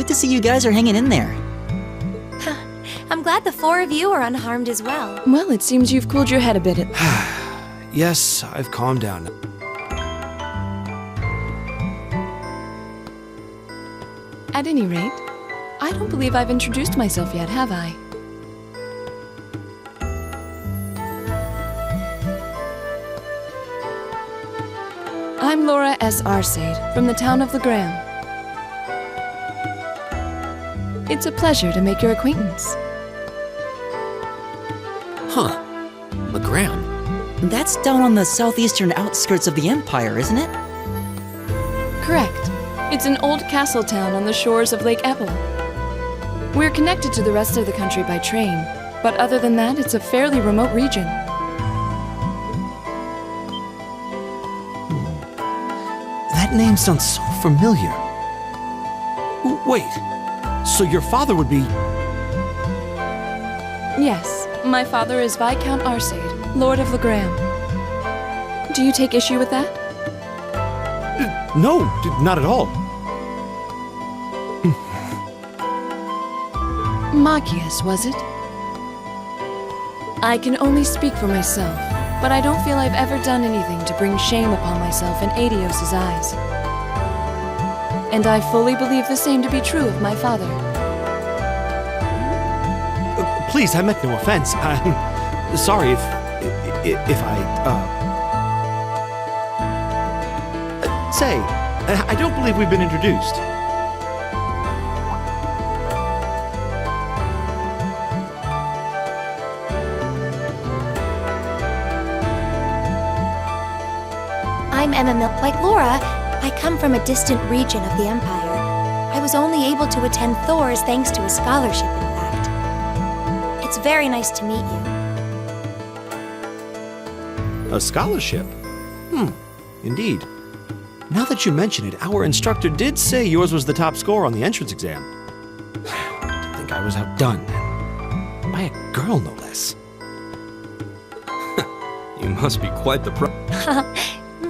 good to see you guys are hanging in there. I'm glad the four of you are unharmed as well. Well, it seems you've cooled your head a bit. Yes, I've calmed down. At any rate, I don't believe I've introduced myself yet, have I? I'm Laura S. Arcade, from the town of Legram. It's a pleasure to make your acquaintance. Huh. Legram? That's down on the southeastern outskirts of the Empire, isn't it? Correct. It's an old castle town on the shores of Lake Ebble. We're connected to the rest of the country by train, but other than that, it's a fairly remote region. That name sounds so familiar. Wait, so your father would be... Yes, my father is Viscount Arcade, Lord of Legram. Do you take issue with that? No, not at all. Magius, was it? I can only speak for myself, but I don't feel I've ever done anything to bring shame upon myself in Adios's eyes. And I fully believe the same to be true of my father. Please, I meant no offense. I'm sorry if I, Say, I don't believe we've been introduced. I'm Emma like Laura, I come from a distant region of the Empire. I was only able to attend Thor's thanks to a scholarship, in fact. It's very nice to meet you. A scholarship? Indeed. Now that you mention it, our instructor did say yours was the top score on the entrance exam. To think I was outdone. By a girl, no less. You must be quite the pro...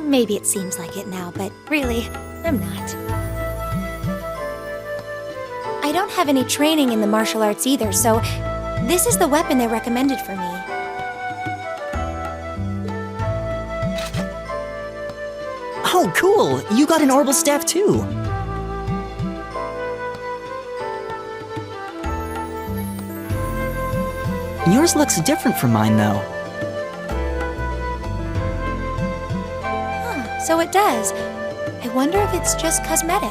Maybe it seems like it now, but really, I'm not. I don't have any training in the martial arts either, so this is the weapon they recommended for me. Oh, cool! You got an orbital staff too! Yours looks different from mine, though. So it does. I wonder if it's just cosmetic.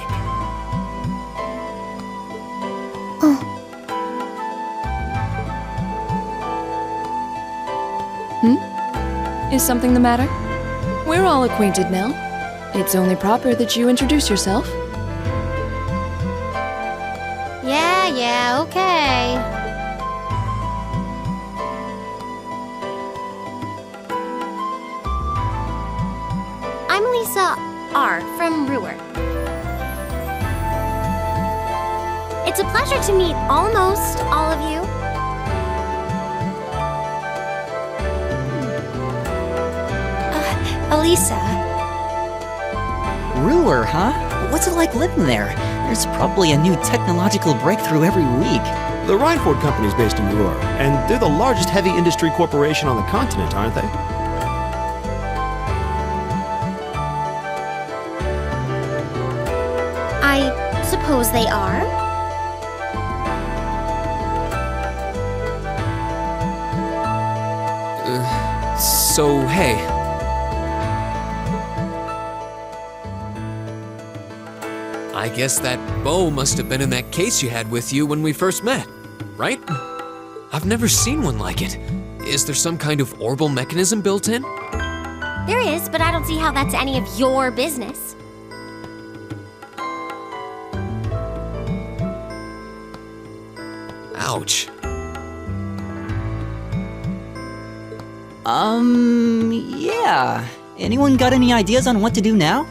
Is something the matter? We're all acquainted now. It's only proper that you introduce yourself. Yeah, okay. I'm Lisa R. from Brewer. It's a pleasure to meet almost all of you. Elisa. Brewer, huh? What's it like living there? There's probably a new technological breakthrough every week. The Rhineford Company's based in Brewer, and they're the largest heavy industry corporation on the continent, aren't they? I suppose they are. So, hey. I guess that bow must have been in that case you had with you when we first met, right? I've never seen one like it. Is there some kind of orbital mechanism built in? There is, but I don't see how that's any of your business. Ouch. Yeah. Anyone got any ideas on what to do now?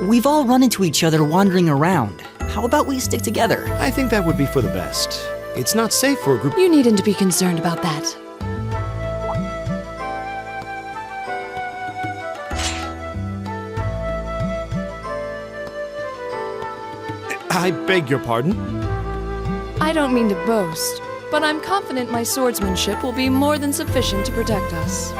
We've all run into each other wandering around. How about we stick together? I think that would be for the best. It's not safe for a group... You needn't be concerned about that. I beg your pardon? I don't mean to boast, but I'm confident my swordsmanship will be more than sufficient to protect us.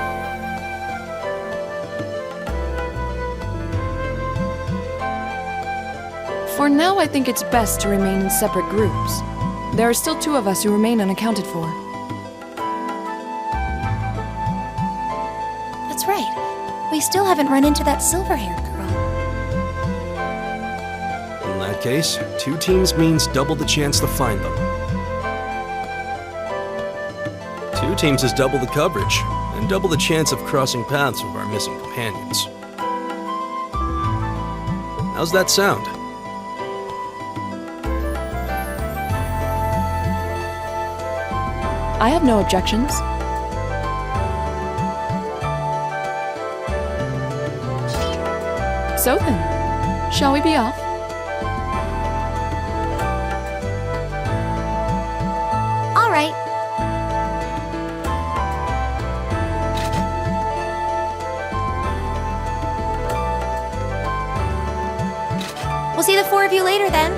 For now, I think it's best to remain in separate groups. There are still 2 of us who remain unaccounted for. That's right. We still haven't run into that silver-haired girl. In that case, 2 teams means double the chance to find them. 2 teams is double the coverage, and double the chance of crossing paths with our missing companions. How's that sound? I have no objections. So then, shall we be off? All right. We'll see the 4 of you later then.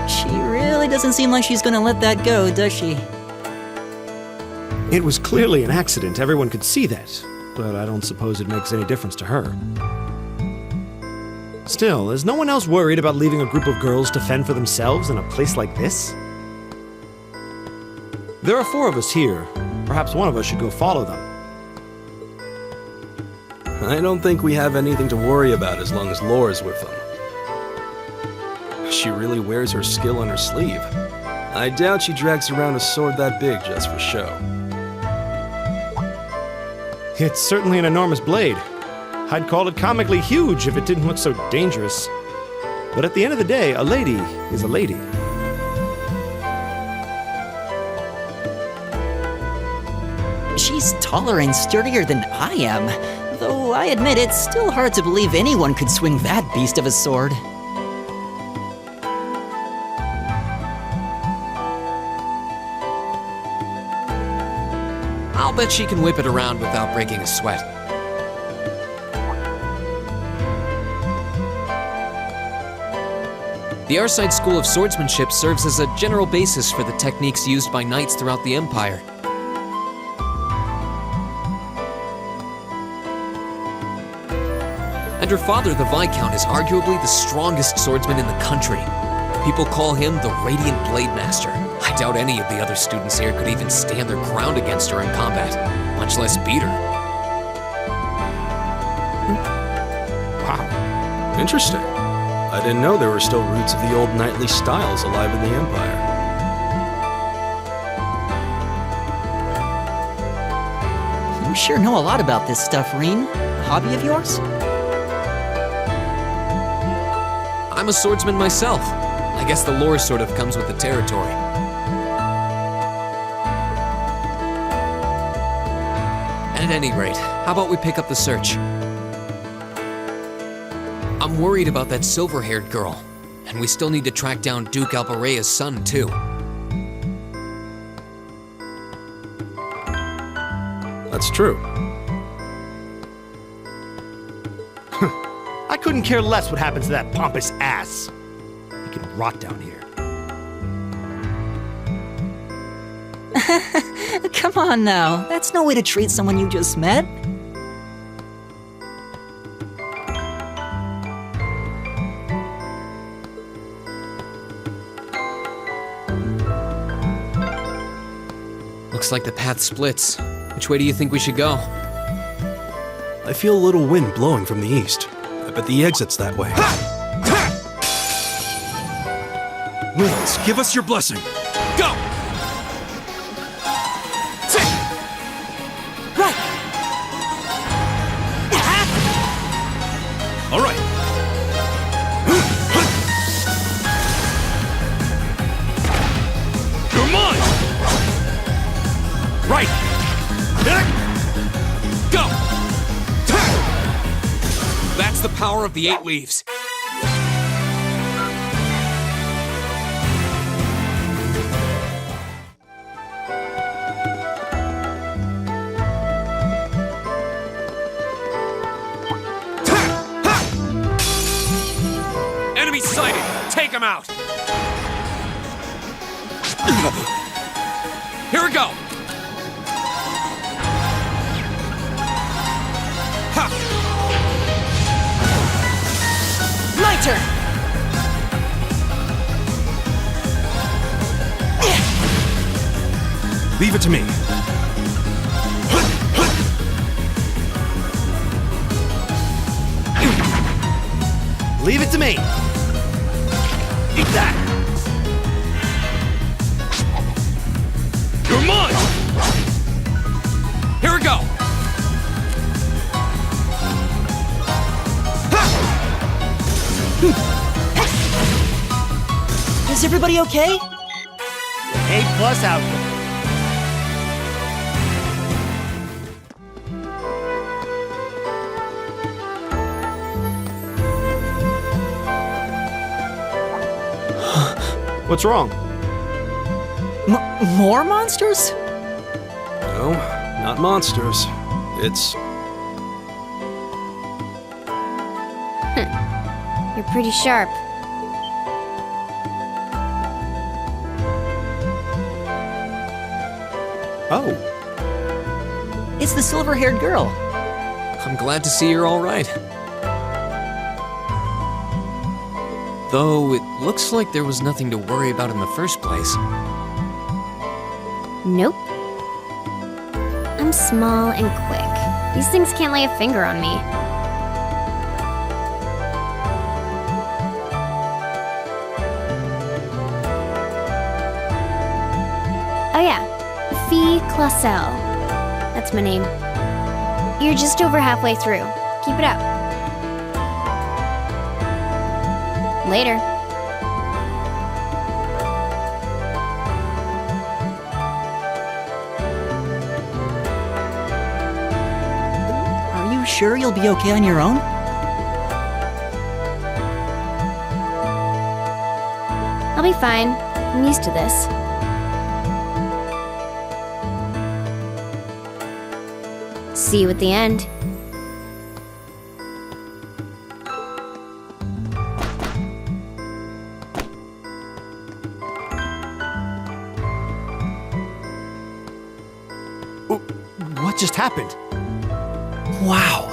She really doesn't seem like she's gonna let that go, does she? It was clearly an accident, everyone could see that, but I don't suppose it makes any difference to her. Still, is no one else worried about leaving a group of girls to fend for themselves in a place like this? There are 4 of us here. Perhaps one of us should go follow them. I don't think we have anything to worry about as long as Laura's with them. She really wears her skill on her sleeve. I doubt she drags around a sword that big just for show. It's certainly an enormous blade. I'd call it comically huge if it didn't look so dangerous. But at the end of the day, a lady is a lady. She's taller and sturdier than I am, though I admit it's still hard to believe anyone could swing that beast of a sword. I'll bet she can whip it around without breaking a sweat. The Arside School of Swordsmanship serves as a general basis for the techniques used by knights throughout the Empire. And her father, the Viscount, is arguably the strongest swordsman in the country. People call him the Radiant Blade Master. I doubt any of the other students here could even stand their ground against her in combat, much less beat her. Wow. Interesting. I didn't know there were still roots of the old knightly styles alive in the Empire. You sure know a lot about this stuff, Reen. A hobby of yours? I'm a swordsman myself. I guess the lore sort of comes with the territory. At any rate, how about we pick up the search? I'm worried about that silver-haired girl, and we still need to track down Duke Albarea's son, too. That's true. I couldn't care less what happens to that pompous ass. He can rot down here. Come on now, that's no way to treat someone you just met. Looks like the path splits. Which way do you think we should go? I feel a little wind blowing from the east. I bet the exit's that way. Winds, give us your blessing. Go! Right. All right. You're mine! Right! Go! That's the power of the 8 leaves. take him out! Here we go! Ha! My turn! Leave it to me. Leave it to me. Eat that. You're mine! Here we go! Is everybody okay? A+ output. What's wrong? More monsters? No, not monsters. It's... You're pretty sharp. Oh, It's the silver-haired girl. I'm glad to see you're all right. Though it looks like there was nothing to worry about in the first place. Nope. I'm small and quick. These things can't lay a finger on me. Oh yeah, Fee Clausel. That's my name. You're just over halfway through. Keep it up. Later. Are you sure you'll be okay on your own? I'll be fine. I'm used to this. See you at the end. what just happened? Wow.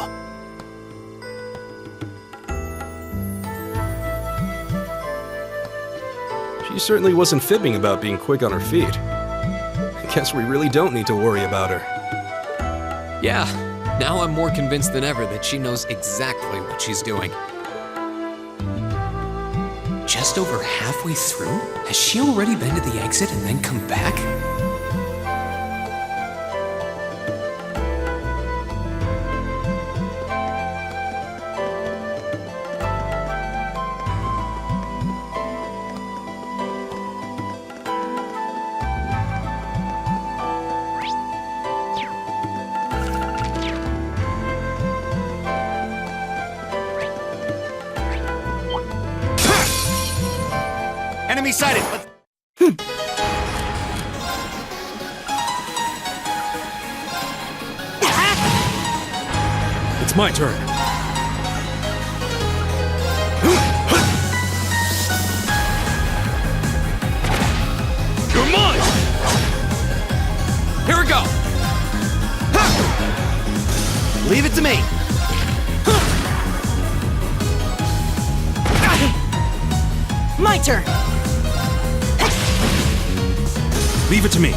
She certainly wasn't fibbing about being quick on her feet. Guess we really don't need to worry about her. Yeah, now I'm more convinced than ever that she knows exactly what she's doing. Just over halfway through? Has she already been to the exit and then come back? Enemy sighted. Let's... It's my turn. You're mine! Here we go! Leave it to me. My turn! Leave it to me.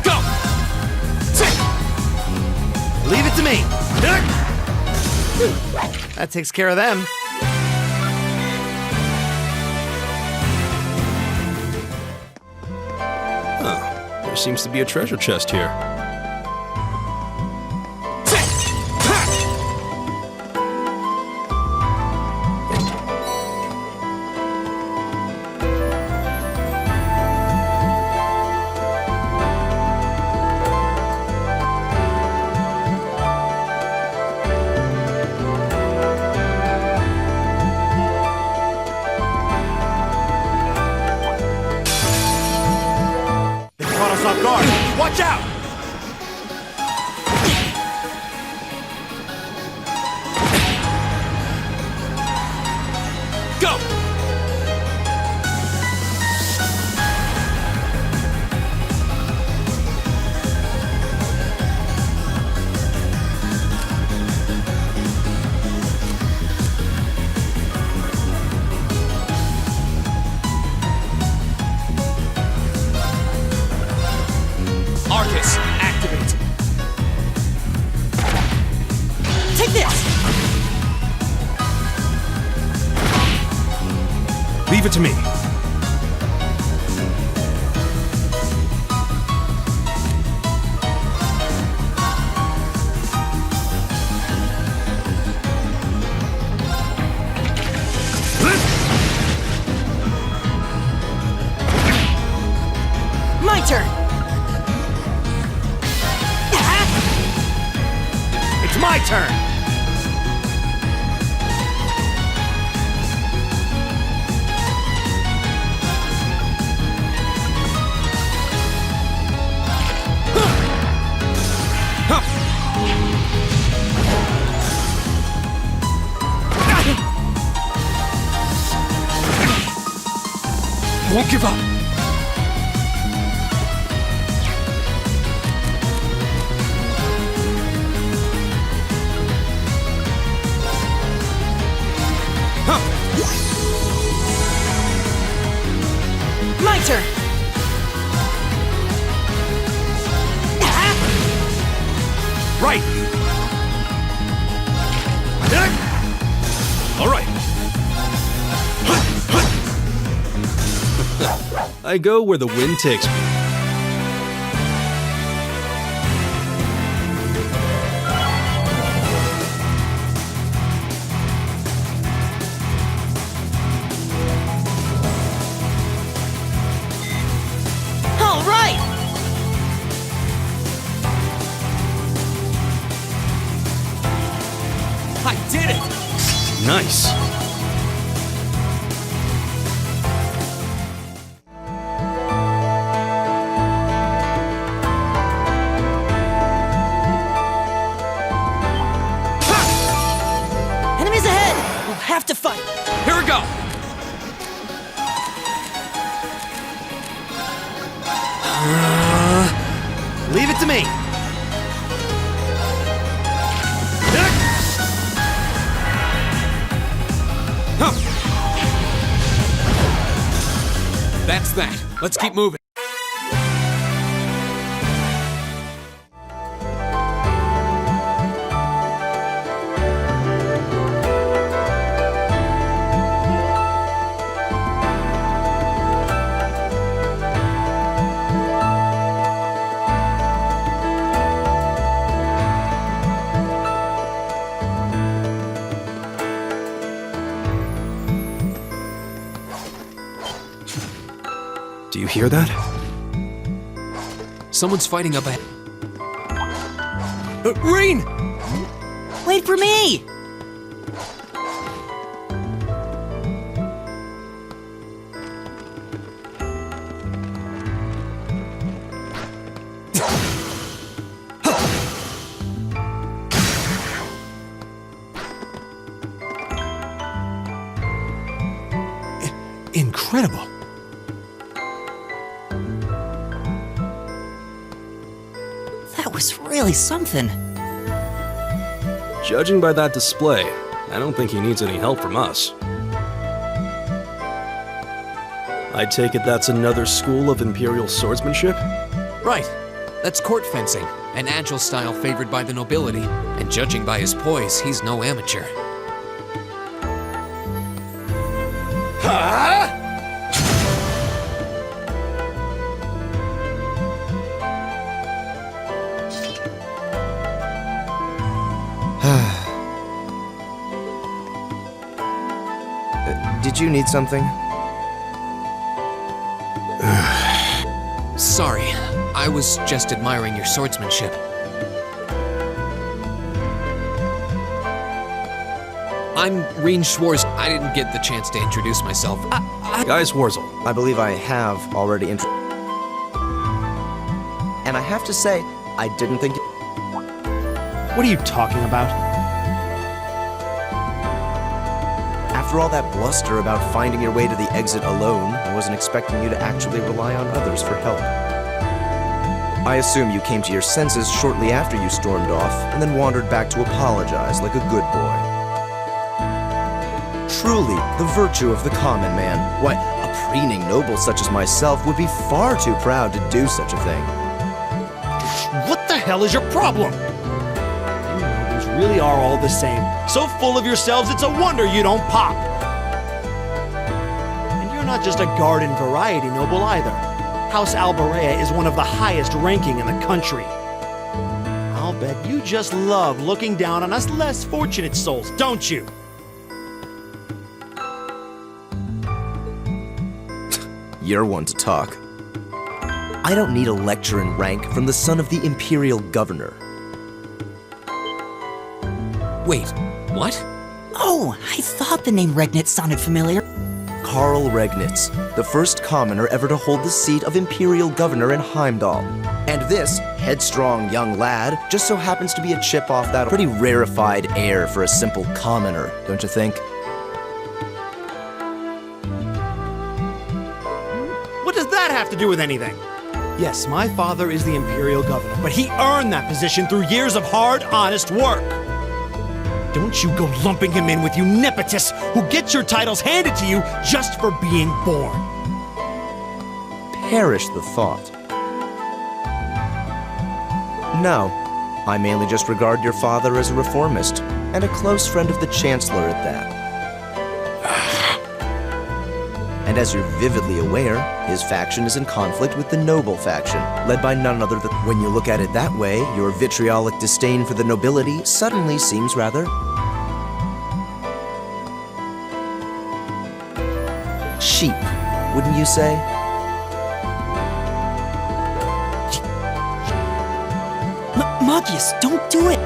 Go! Leave it to me. That takes care of them. There seems to be a treasure chest here. They caught us off guard. Watch out! Leave it to me. My turn! It's my turn! I won't give up. My turn! Right. All right. I go where the wind takes me. All right! I did it! Nice. Enemies ahead! We'll have to fight! Here we go! Leave it to me! That's that. Let's keep moving. Do you hear that? Someone's fighting up ahead. Rain! Wait for me! Incredible! That was really something. Judging by that display, I don't think he needs any help from us. I take it that's another school of Imperial swordsmanship? Right. That's court fencing, an agile style favored by the nobility. And judging by his poise, he's no amateur. Did you need something? Sorry, I was just admiring your swordsmanship. I'm Reen Schwarz. I didn't get the chance to introduce myself. Gaius Warzel. I believe I have already And I have to say, I didn't think... What are you talking about? After all that bluster about finding your way to the exit alone, I wasn't expecting you to actually rely on others for help. I assume you came to your senses shortly after you stormed off, and then wandered back to apologize like a good boy. Truly, the virtue of the common man. Why, a preening noble such as myself would be far too proud to do such a thing. What the hell is your problem? You nobles really are all the same. So full of yourselves, it's a wonder you don't pop. And you're not just a garden variety noble either. House Alberea is one of the highest ranking in the country. I'll bet you just love looking down on us less fortunate souls, don't you? You're one to talk. I don't need a lecture in rank from the son of the Imperial Governor. Wait, what? Oh, I thought the name Regnitz sounded familiar. Karl Regnitz, the first commoner ever to hold the seat of Imperial Governor in Heimdall. And this headstrong young lad just so happens to be a chip off that pretty rarefied air for a simple commoner, don't you think? What does that have to do with anything? Yes, my father is the Imperial Governor, but he earned that position through years of hard, honest work. Don't you go lumping him in with you nepotists who get your titles handed to you just for being born. Perish the thought. No, I mainly just regard your father as a reformist, and a close friend of the Chancellor at that. And as you're vividly aware, his faction is in conflict with the noble faction, led by none other than... When you look at it that way, your vitriolic disdain for the nobility suddenly seems rather... cheap, wouldn't you say? Magius, don't do it!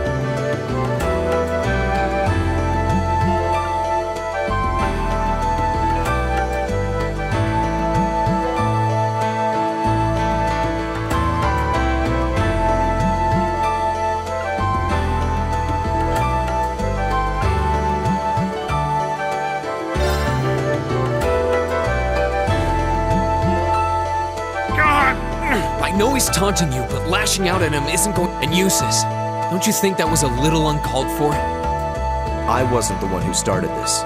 I know he's taunting you, but lashing out at him isn't going... And Eustace, don't you think that was a little uncalled for? I wasn't the one who started this.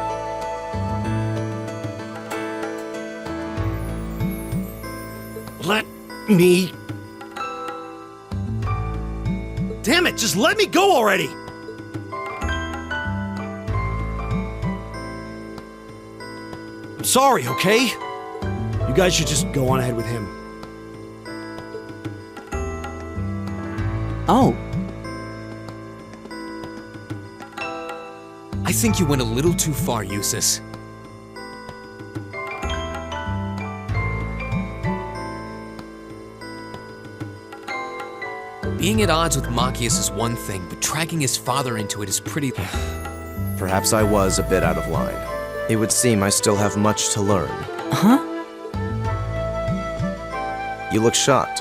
Let me... Damn it, just let me go already! I'm sorry, okay? You guys should just go on ahead with him. Oh, I think you went a little too far, Eustace. Being at odds with Machias is one thing, but dragging his father into it is pretty... Perhaps I was a bit out of line. It would seem I still have much to learn. huh? You look shocked.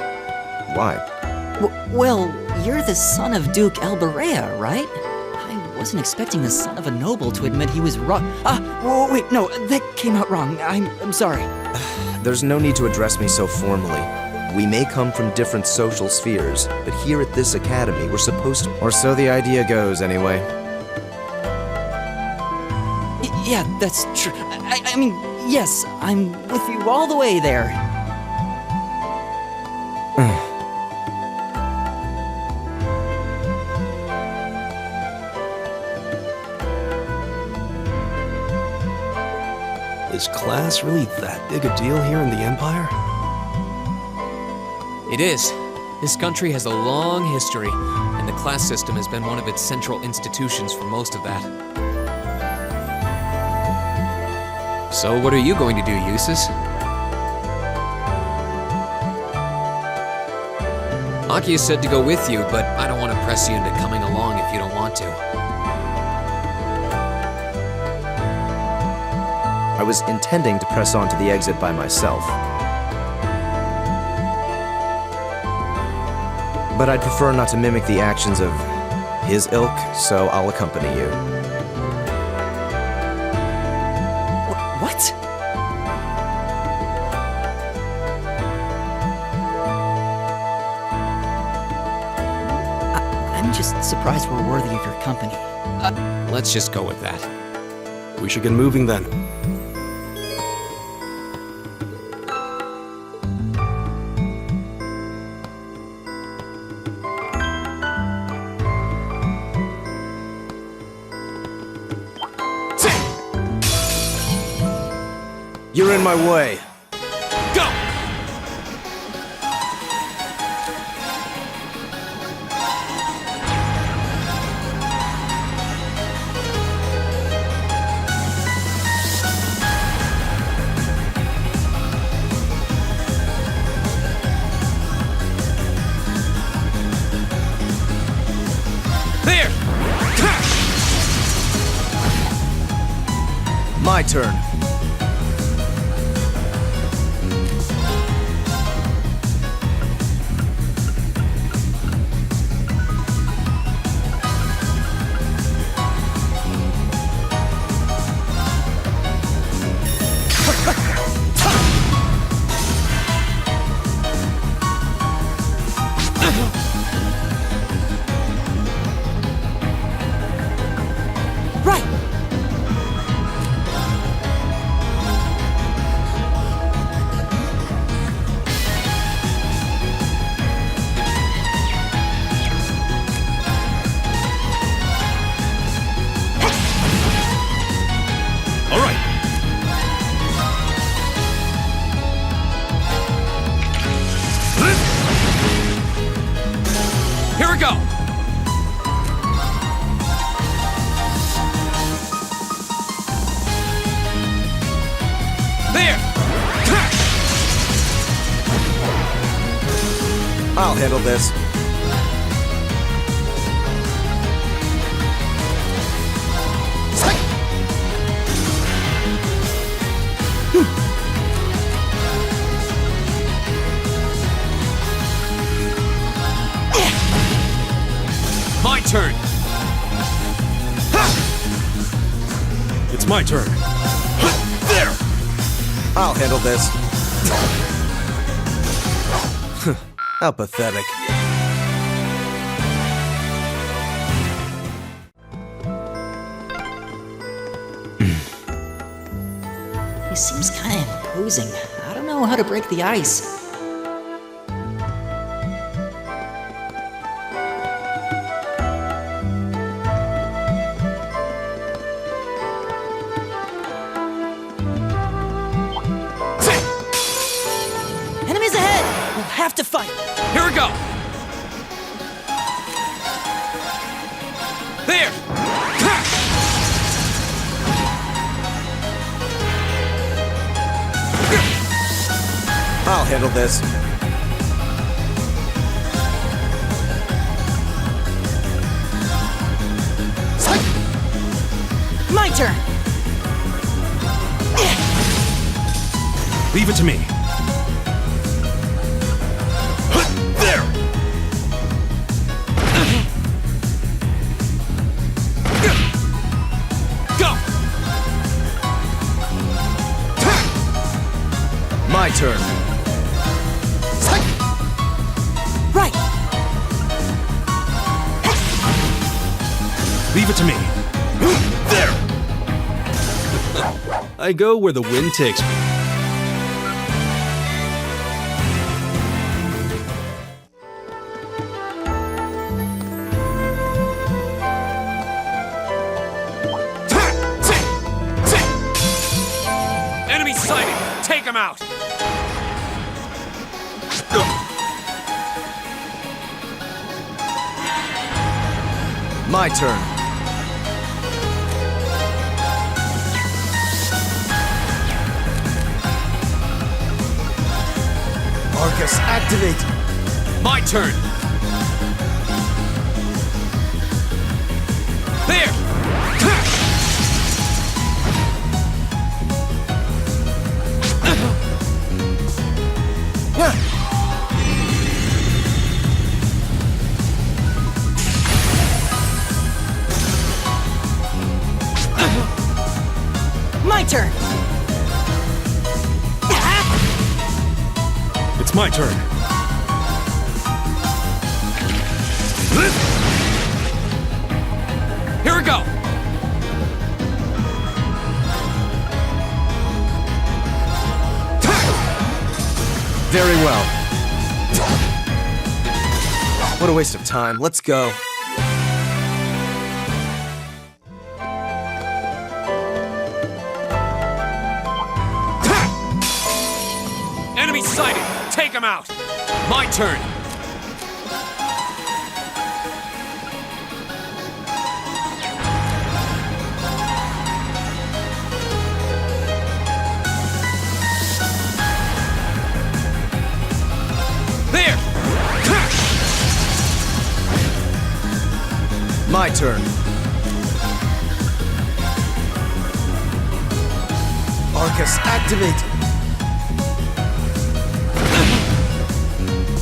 Why? Well, you're the son of Duke Alberea, right? I wasn't expecting the son of a noble to admit he was wrong. Wait, no, that came out wrong. I'm sorry. There's no need to address me so formally. We may come from different social spheres, but here at this academy we're supposed to... Or so the idea goes, anyway. Yeah, that's true. I mean, yes, I'm with you all the way there. Is class really that big a deal here in the Empire? It is. This country has a long history, and the class system has been one of its central institutions for most of that. So what are you going to do, Eustace? Machias said to go with you, but I don't want to press you into coming along if you don't want to. I was intending to press on to the exit by myself. But I'd prefer not to mimic the actions of his ilk, so I'll accompany you. What? I'm just surprised we're worthy of your company. Let's just go with that. We should get moving then. You're in my way. Go! There! My turn. Right! All right. Here we go! There! I'll handle this. My turn! It's my turn. There! I'll handle this. How pathetic. He seems kind of imposing. I don't know how to break the ice. Enemies ahead! We'll have to fight! Here we go! There! I'll handle this. My turn! Leave it to me. There! Go! My turn. Right! Leave it to me. There! I go where the wind takes me. Enemy sighted! Take him out! My turn. Arcus, activate! My turn! There! My turn! It's my turn. Here we go! Very well. What a waste of time. Let's go. excited! Take him out! My turn! There! My turn. Arcus, activate!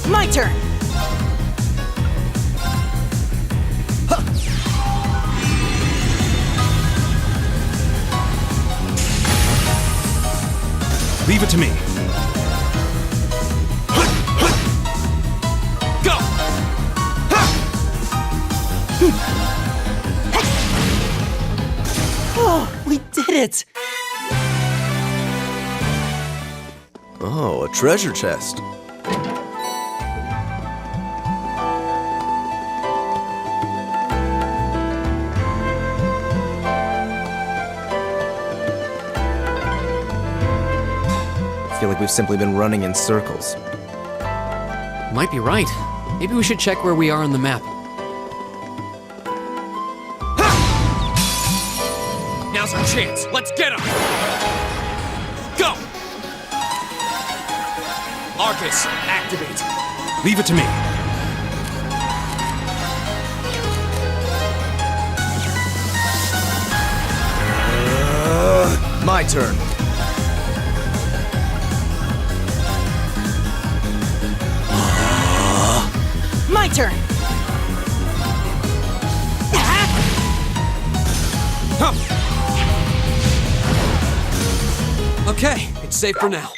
My turn! Leave it to me. Go! Oh, we did it! Oh, a treasure chest. I feel like we've simply been running in circles. Might be right. Maybe we should check where we are on the map. Now's our chance. Let's get him! Go! Arcus, activate. Leave it to me. My turn. My turn! Okay, it's safe for now.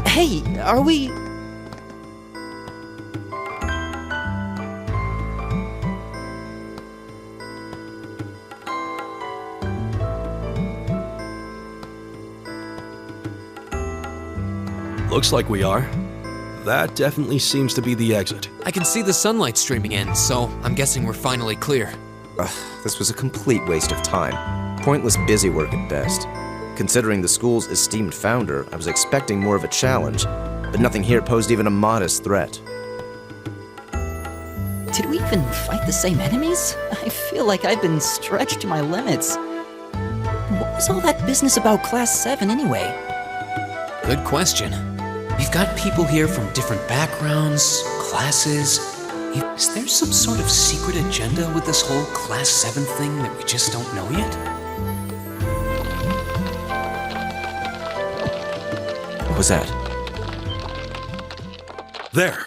Hey, are we... Looks like we are. That definitely seems to be the exit. I can see the sunlight streaming in, so I'm guessing we're finally clear. This was a complete waste of time. Pointless busy work at best. Considering the school's esteemed founder, I was expecting more of a challenge, but nothing here posed even a modest threat. Did we even fight the same enemies? I feel like I've been stretched to my limits. What was all that business about Class 7 anyway? Good question. We've got people here from different backgrounds, classes. Is there some sort of secret agenda with this whole Class 7 thing that we just don't know yet? What was that? There.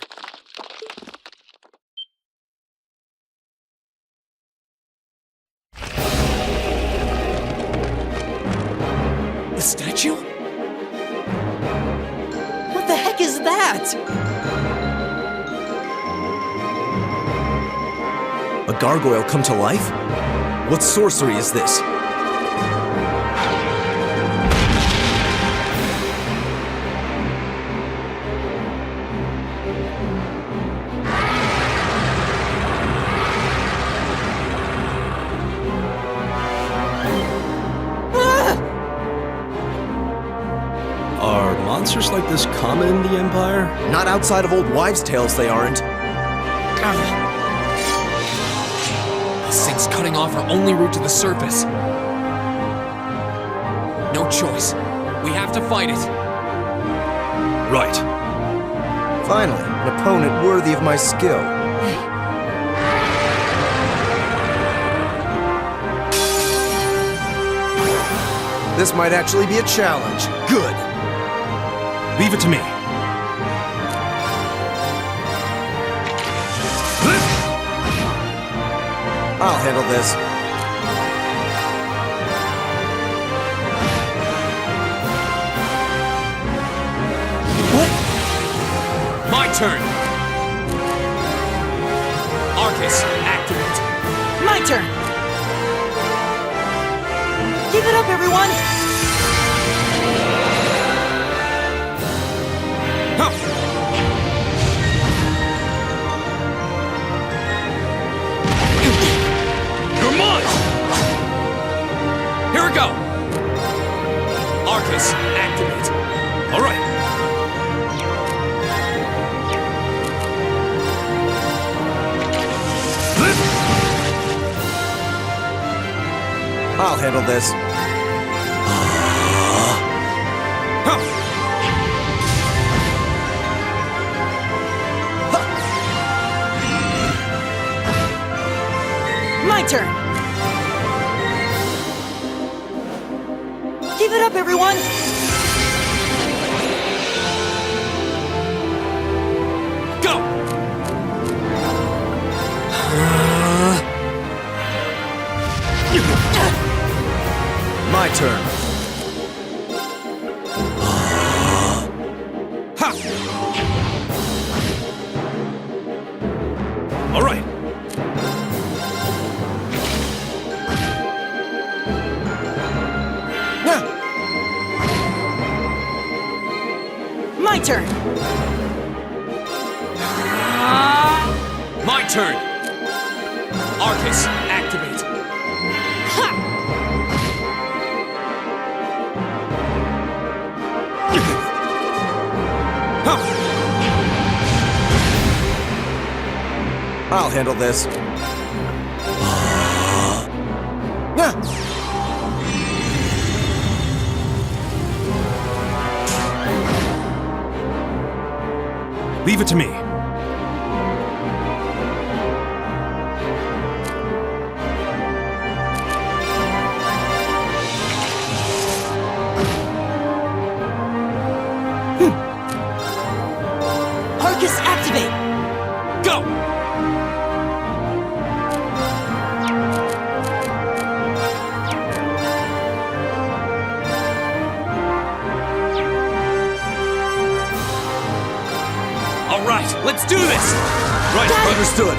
The statue? What the heck is that? A gargoyle come to life? What sorcery is this? Are monsters like this common in the Empire? Not outside of old wives' tales, they aren't. This thing's cutting off our only route to the surface. No choice. We have to fight it. Right. Finally, an opponent worthy of my skill. This might actually be a challenge. Good. Leave it to me. I'll handle this. My turn. Arcus, activate. My turn! Keep it up, everyone! Huh. You're mine! Here we go! Arcus, activate. All right. I'll handle this. My turn! Keep it up, everyone! Go! My turn. Ha! All right. My turn! My turn! Arcus, activate. I'll handle this. Leave it to me. Arcus, activate! Go! All right, let's do this! Right, Understood.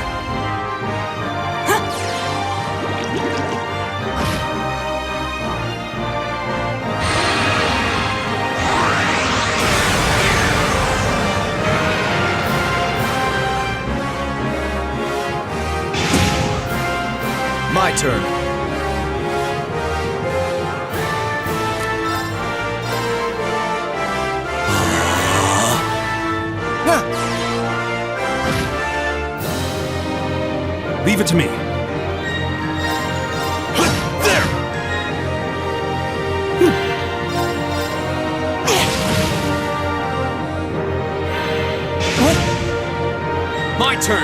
My turn. Leave it to me. There! My turn!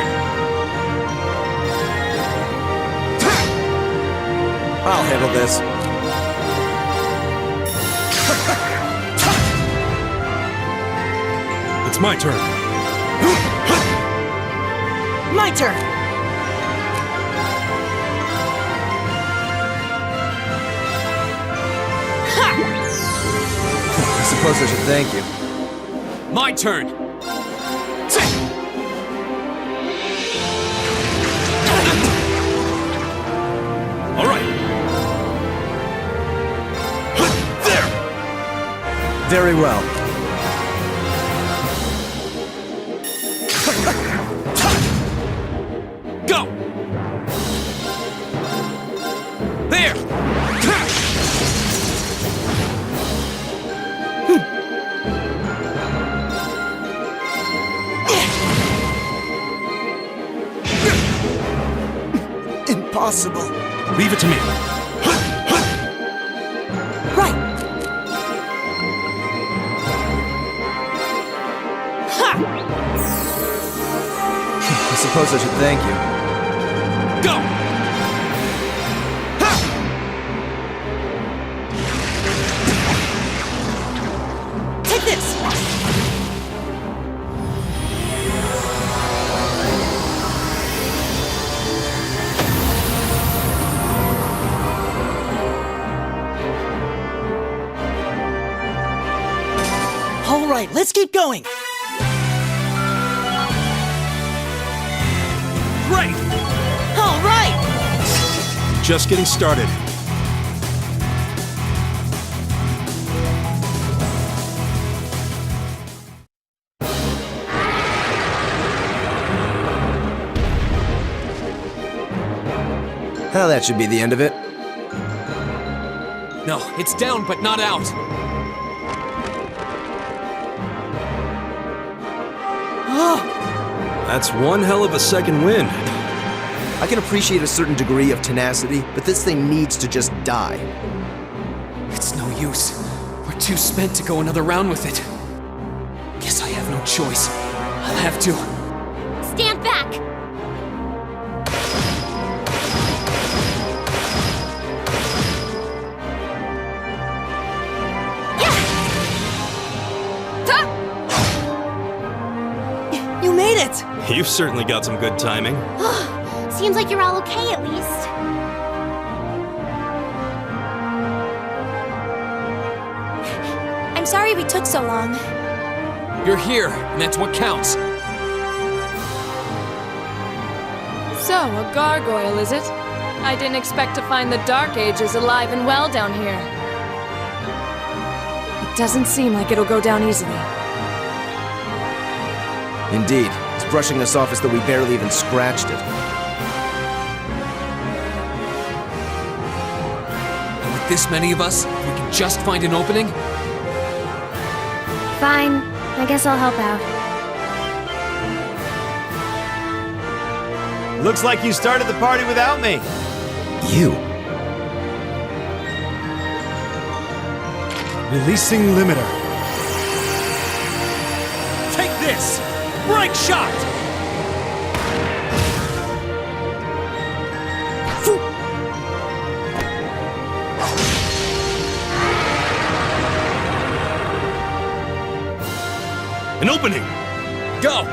I'll handle this. It's my turn. My turn! I suppose I should thank you. My turn! All right. There! Very well. Go! There! Impossible. Leave it to me. Right! Ha! suppose I should thank you. Go! Take this! All right, let's keep going. Great! All right! Just getting started. Well, that should be the end of it. No, it's down but not out. That's one hell of a second wind. I can appreciate a certain degree of tenacity, but this thing needs to just die. It's no use. We're too spent to go another round with it. Guess I have no choice. I'll have to. Stand back! You made it! You've certainly got some good timing. Seems like you're all okay at least. I'm sorry we took so long. You're here, and that's what counts. So, a gargoyle, is it? I didn't expect to find the Dark Ages alive and well down here. It doesn't seem like it'll go down easily. Indeed, it's brushing us off as though we barely even scratched it. And with this many of us, we can just find an opening? Fine. I guess I'll help out. Looks like you started the party without me. You? Releasing limiter. Take this! Break shot! An opening! Go!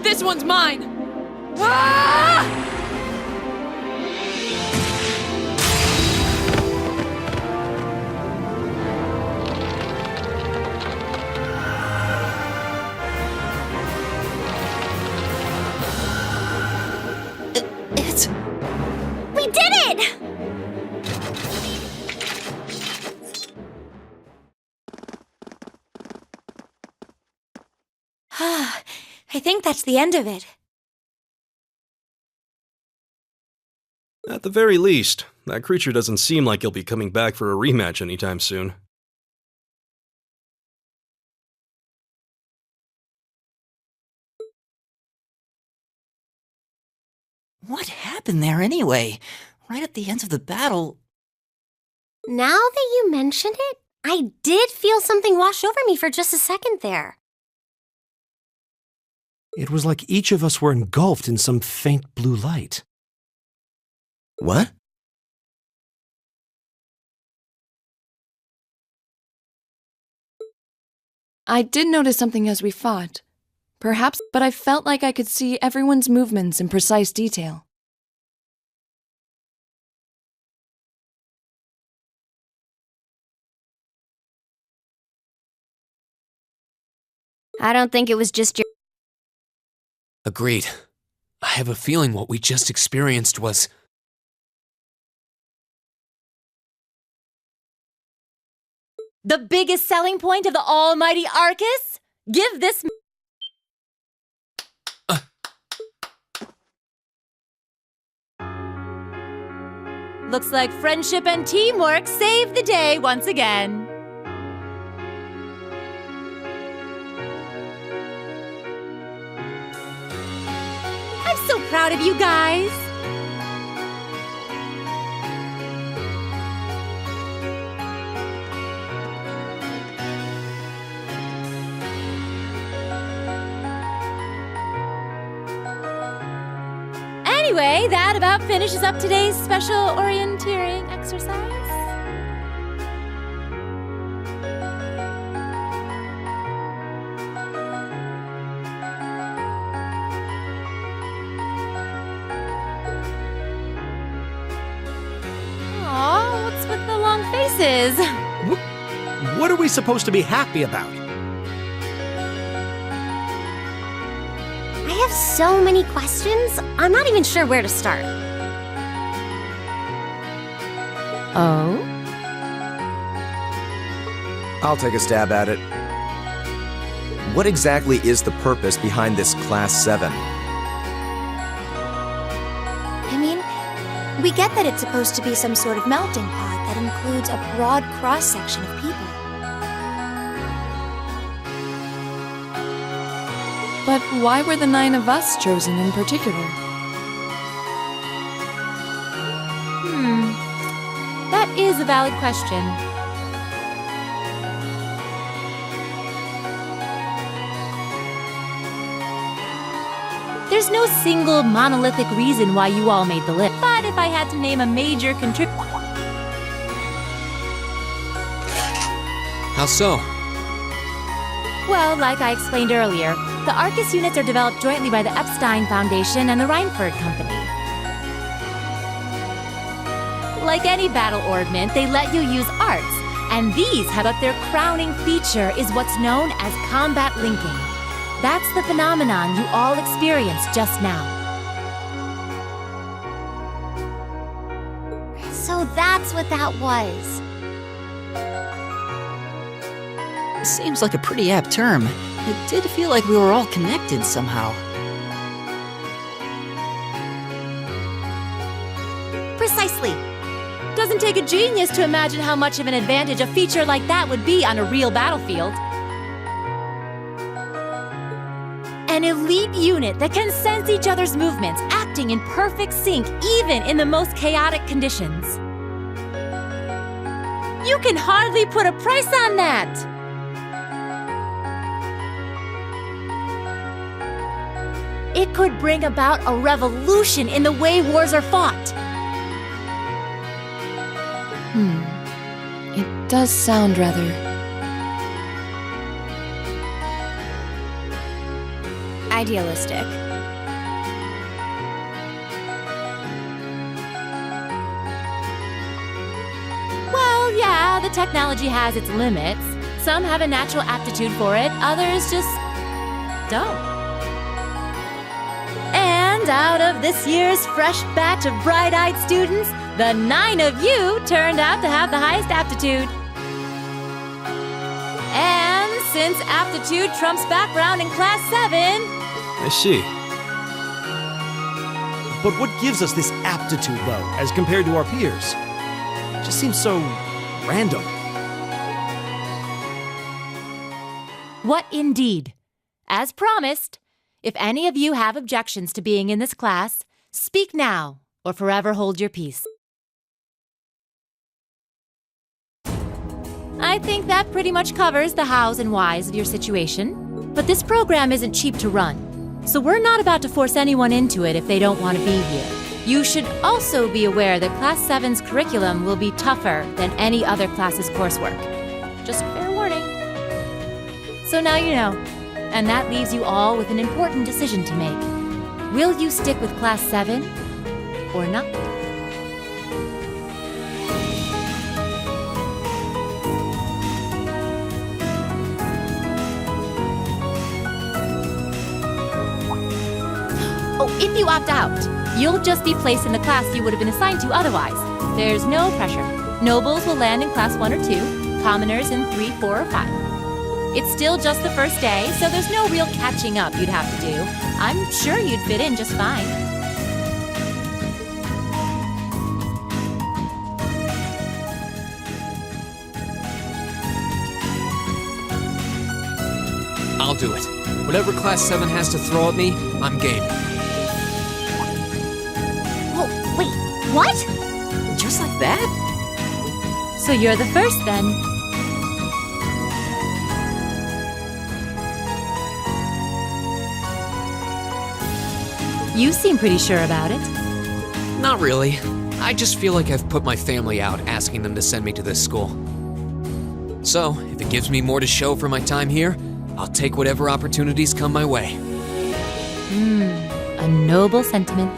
This one's mine! Ah! It's... We did it! I think that's the end of it. At the very least, that creature doesn't seem like he'll be coming back for a rematch anytime soon. What happened there anyway? Right at the end of the battle... Now that you mention it, I did feel something wash over me for just a second there. It was like each of us were engulfed in some faint blue light. What? I did notice something as we fought. Perhaps, but I felt like I could see everyone's movements in precise detail. I don't think it was just your... Agreed. I have a feeling what we just experienced was... The biggest selling point of the almighty Arcus? Give this... Looks like friendship and teamwork saved the day once again. I'm so proud of you guys. Anyway, that about finishes up today's special orienteering exercise. Aw, what's with the long faces? What are we supposed to be happy about? I have so many questions, I'm not even sure where to start. Oh? I'll take a stab at it. What exactly is the purpose behind this Class 7? I mean, we get that it's supposed to be some sort of melting pot that includes a broad cross-section of people. But why were the 9 of us chosen in particular? That is a valid question. There's no single monolithic reason why you all made the list, but if I had to name a major contributor... How so? Well, like I explained earlier, the Arcus units are developed jointly by the Epstein Foundation and the Reinford Company. Like any battle ornament, they let you use arts, and these have up their crowning feature is what's known as combat linking. That's the phenomenon you all experienced just now. So that's what that was. Seems like a pretty apt term. It did feel like we were all connected somehow. Precisely. Doesn't take a genius to imagine how much of an advantage a feature like that would be on a real battlefield. An elite unit that can sense each other's movements, acting in perfect sync even in the most chaotic conditions. You can hardly put a price on that! It could bring about a revolution in the way wars are fought. It does sound rather... Idealistic. Well, yeah, the technology has its limits. Some have a natural aptitude for it, others just don't. And out of this year's fresh batch of bright-eyed students, the 9 of you turned out to have the highest aptitude. And since aptitude trumps background in Class 7... I see. But what gives us this aptitude, though, as compared to our peers? It just seems so random. What indeed? As promised, if any of you have objections to being in this class, speak now or forever hold your peace. I think that pretty much covers the hows and whys of your situation. But this program isn't cheap to run, so we're not about to force anyone into it if they don't want to be here. You should also be aware that Class 7's curriculum will be tougher than any other class's coursework. Just fair warning. So now you know, and that leaves you all with an important decision to make. Will you stick with Class 7 or not? Oh, if you opt out, you'll just be placed in the class you would have been assigned to otherwise. There's no pressure. Nobles will land in Class 1 or 2, commoners in 3, 4, or 5. It's still just the first day, so there's no real catching up you'd have to do. I'm sure you'd fit in just fine. I'll do it. Whatever Class 7 has to throw at me, I'm game. What? Just like that? So you're the first then. You seem pretty sure about it. Not really. I just feel like I've put my family out asking them to send me to this school. So, if it gives me more to show for my time here, I'll take whatever opportunities come my way. A noble sentiment.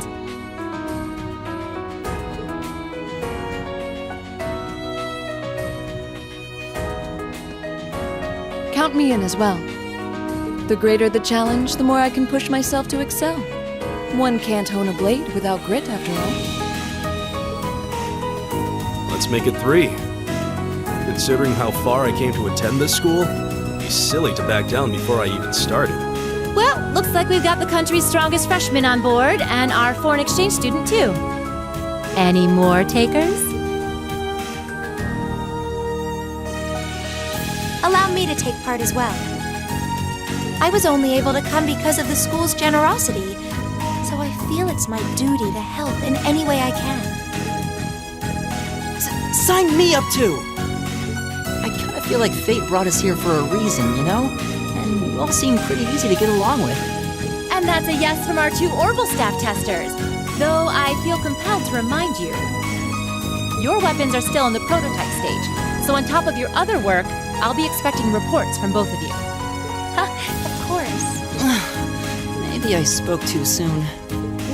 Count me in as well. The greater the challenge, the more I can push myself to excel. One can't hone a blade without grit, after all. Let's make it 3. Considering how far I came to attend this school, it'd be silly to back down before I even started. Well, looks like we've got the country's strongest freshman on board, and our foreign exchange student, too. Any more takers? Allow me to take part as well. I was only able to come because of the school's generosity, so I feel it's my duty to help in any way I can. Sign me up too! I kinda feel like fate brought us here for a reason, you know? And you all seem pretty easy to get along with. And that's a yes from our 2 Orbital staff testers. Though I feel compelled to remind you, your weapons are still in the prototype stage, so on top of your other work, I'll be expecting reports from both of you. Of course. Maybe I spoke too soon.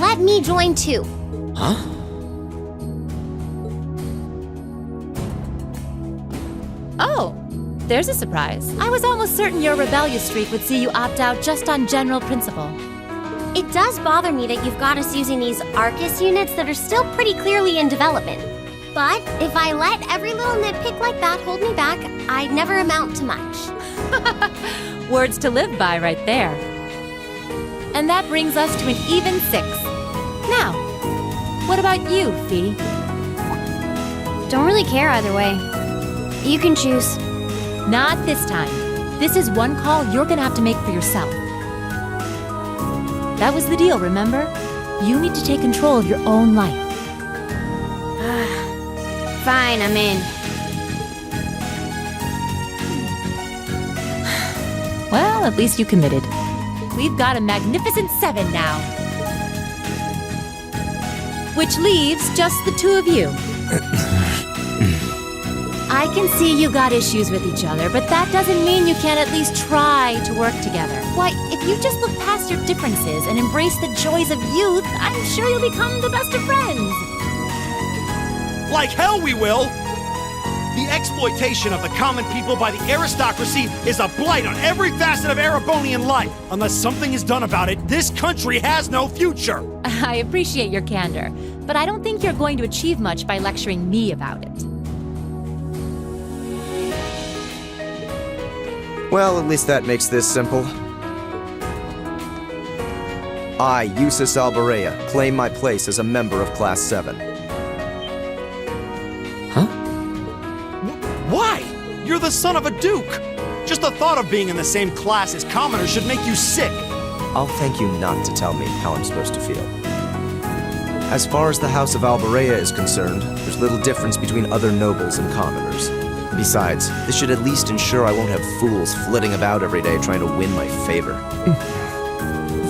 Let me join too. Huh? Oh, there's a surprise. I was almost certain your rebellious streak would see you opt out just on general principle. It does bother me that you've got us using these Arcus units that are still pretty clearly in development. But if I let every little nitpick like that hold me back, I'd never amount to much. Words to live by right there. And that brings us to an even 6. Now, what about you, Fee? Don't really care either way. You can choose. Not this time. This is one call you're gonna have to make for yourself. That was the deal, remember? You need to take control of your own life. Fine, I'm in. Well, at least you committed. We've got a magnificent 7 now. Which leaves just the 2 of you. I can see you got issues with each other, but that doesn't mean you can't at least try to work together. Why, if you just look past your differences and embrace the joys of youth, I'm sure you'll become the best of friends. Like hell we will! The exploitation of the common people by the aristocracy is a blight on every facet of Erebonian life. Unless something is done about it, this country has no future! I appreciate your candor, but I don't think you're going to achieve much by lecturing me about it. Well, at least that makes this simple. I, Eustace Alberea, claim my place as a member of Class 7. Why? You're the son of a duke! Just the thought of being in the same class as commoners should make you sick! I'll thank you not to tell me how I'm supposed to feel. As far as the House of Alberea is concerned, there's little difference between other nobles and commoners. Besides, this should at least ensure I won't have fools flitting about every day trying to win my favor.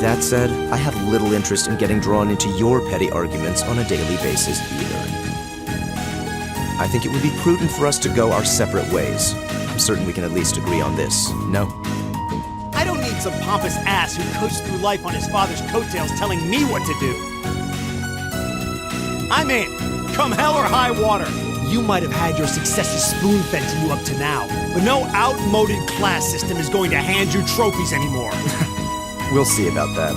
That said, I have little interest in getting drawn into your petty arguments on a daily basis either. I think it would be prudent for us to go our separate ways. I'm certain we can at least agree on this, no? I don't need some pompous ass who coasts through life on his father's coattails telling me what to do. I'm in, come hell or high water. You might have had your successes spoon-fed to you up to now, but no outmoded class system is going to hand you trophies anymore. We'll see about that.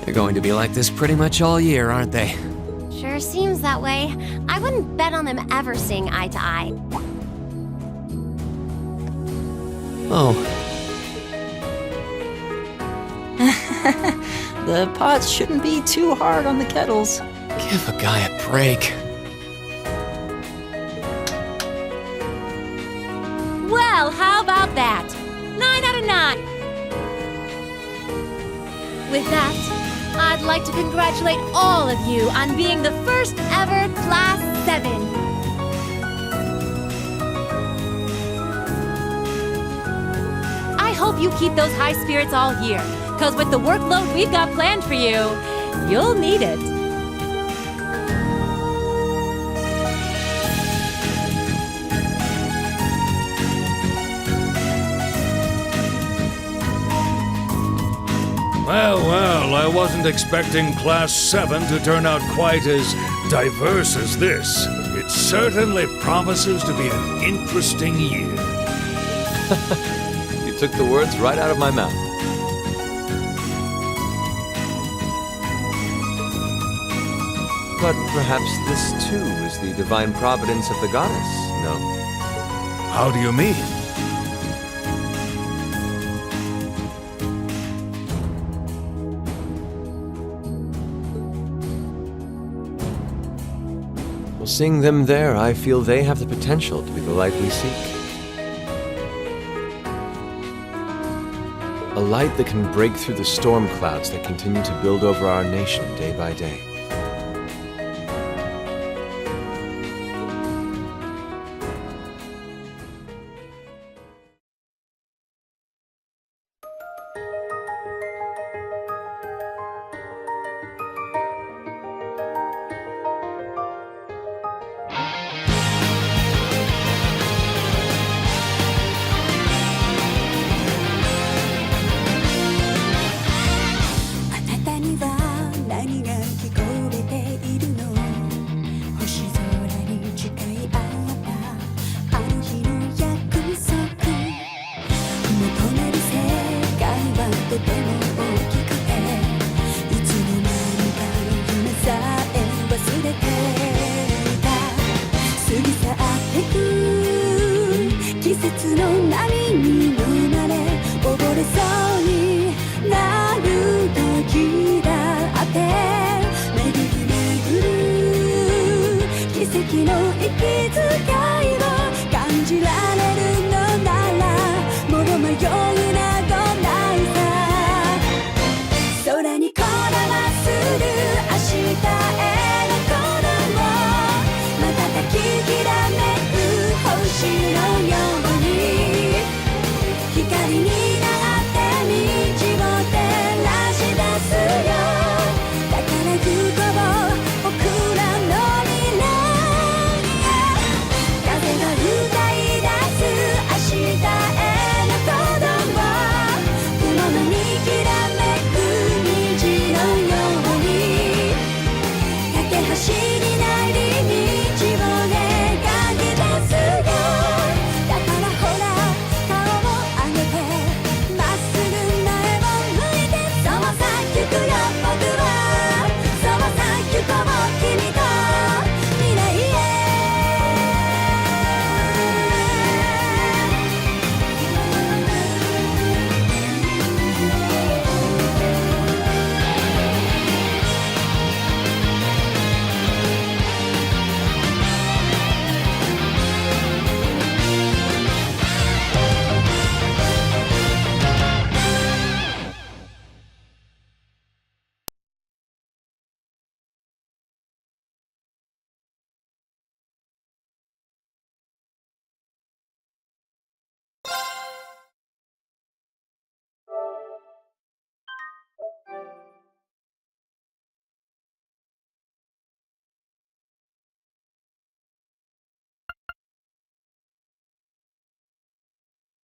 They're going to be like this pretty much all year, aren't they? Sure seems that way. I wouldn't bet on them ever seeing eye to eye. Oh. The pots shouldn't be too hard on the kettles. Give a guy a break. Well, With that, I'd like to congratulate all of you on being the first ever Class 7. I hope you keep those high spirits all year, because with the workload we've got planned for you, you'll need it. Well, I wasn't expecting Class 7 to turn out quite as diverse as this. It certainly promises to be an interesting year. You took the words right out of my mouth. But perhaps this too is the divine providence of the goddess, no? How do you mean? Seeing them there, I feel they have the potential to be the light we seek. A light that can break through the storm clouds that continue to build over our nation day by day.